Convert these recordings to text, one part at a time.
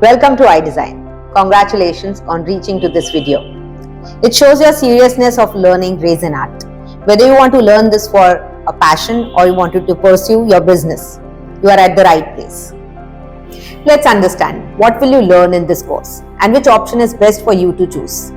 Welcome to iDesign. Congratulations on reaching to this video. It shows your seriousness of learning resin art. Whether you want to learn this for a passion or you wanted to pursue your business, you are at the right place. Let's understand what will you learn in this course and which option is best for you to choose.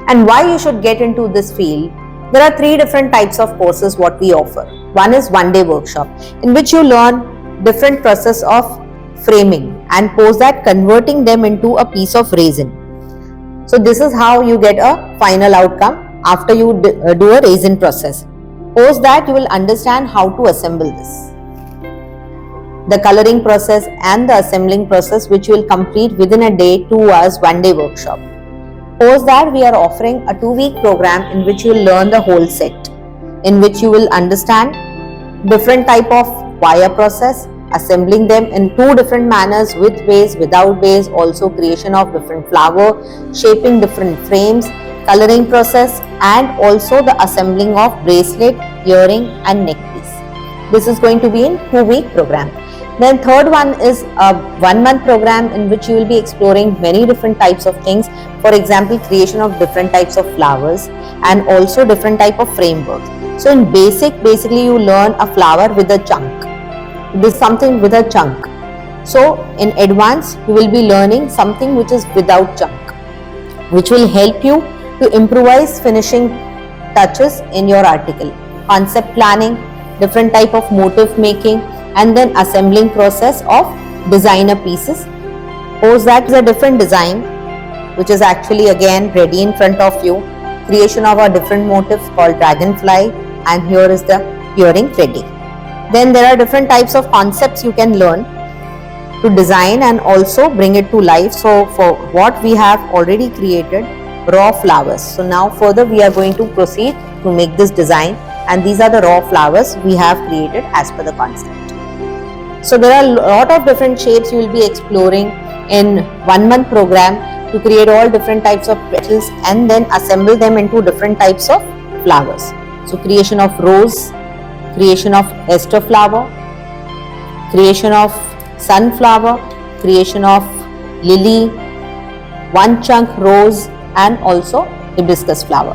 And why you should get into this field. There are three different types of courses what we offer. One is one-day workshop in which you learn different process of framing and post that converting them into a piece of resin. So this is how you get a final outcome after you do a resin process. Post that you will understand how to assemble this. The coloring process and the assembling process which you will complete within a day, 2 hours, one-day workshop. Post that we are offering a 2-week program in which you will learn the whole set, in which you will understand different type of wire process, assembling them in 2 different manners, with base, without base, also creation of different flower, shaping different frames, coloring process, and also the assembling of bracelet, earring and neck piece. This is going to be in 2-week program. Then third one is a 1-month program in which you will be exploring many different types of things. For example, creation of different types of flowers and also different type of frameworks. So in basically you learn a flower with a chunk. This is something with a chunk. So in advance you will be learning something which is without chunk, which will help you to improvise finishing touches in your article. Concept planning, different type of motif making, and then assembling process of designer pieces. Post that is a different design which is actually again ready in front of you. Creation of a different motif called dragonfly, and here is the earring ready. Then there are different types of concepts you can learn to design and also bring it to life. So for what we have already created raw flowers. So now further we are going to proceed to make this design, and these are the raw flowers we have created as per the concept. So there are a lot of different shapes you will be exploring in 1-month program to create all different types of petals and then assemble them into different types of flowers. So creation of rose, creation of aster flower, creation of sunflower, creation of lily, one chunk rose, and also hibiscus flower.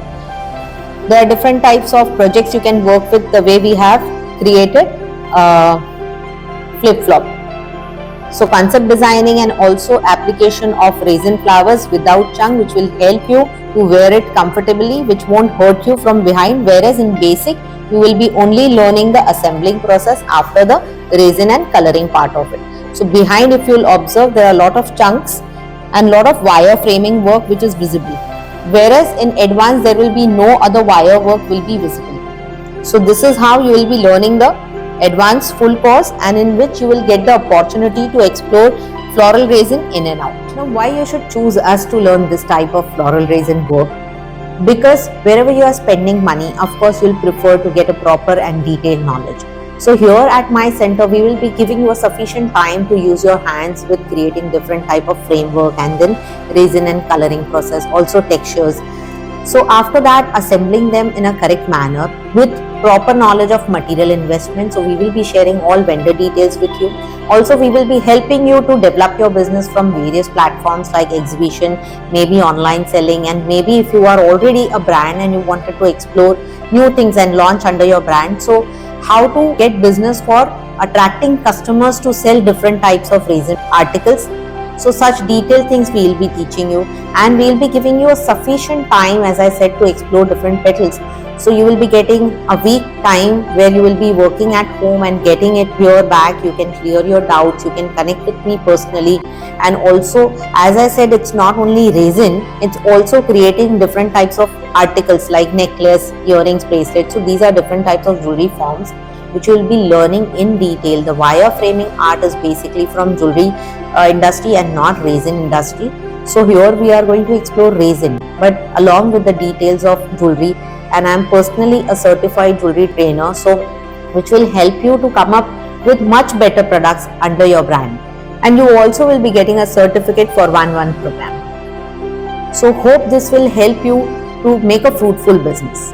There are different types of projects you can work with the way we have created flip-flop. So concept designing and also application of resin flowers without chunk, which will help you to wear it comfortably, which won't hurt you from behind, whereas in basic you will be only learning the assembling process after the resin and coloring part of it. So behind, if you will observe, there are a lot of chunks and lot of wire framing work which is visible, whereas in advance there will be no other wire work will be visible. So this is how you will be learning the advanced full course, and in which you will get the opportunity to explore floral resin in and out. Now why you should choose us to learn this type of floral resin work? Because wherever you are spending money, of course you will prefer to get a proper and detailed knowledge. So here at my center we will be giving you a sufficient time to use your hands with creating different type of framework and then resin and coloring process, also textures. So after that, assembling them in a correct manner with proper knowledge of material investment. So we will be sharing all vendor details with you. Also we will be helping you to develop your business from various platforms like exhibition, maybe online selling, and maybe if you are already a brand and you wanted to explore new things and launch under your brand. So how to get business for attracting customers to sell different types of resin articles. So such detailed things we will be teaching you, and we will be giving you a sufficient time, as I said, to explore different petals. So you will be getting a week time where you will be working at home and getting it here back. You can clear your doubts, you can connect with me personally, and also as I said, it's not only resin, it's also creating different types of articles like necklace, earrings, bracelets. So these are different types of jewelry forms which you will be learning in detail. The wire framing art is basically from jewelry industry and not resin industry. So here we are going to explore resin, but along with the details of jewelry, and I am personally a certified jewelry trainer, so which will help you to come up with much better products under your brand. And you also will be getting a certificate for 1-1 program. So hope this will help you to make a fruitful business.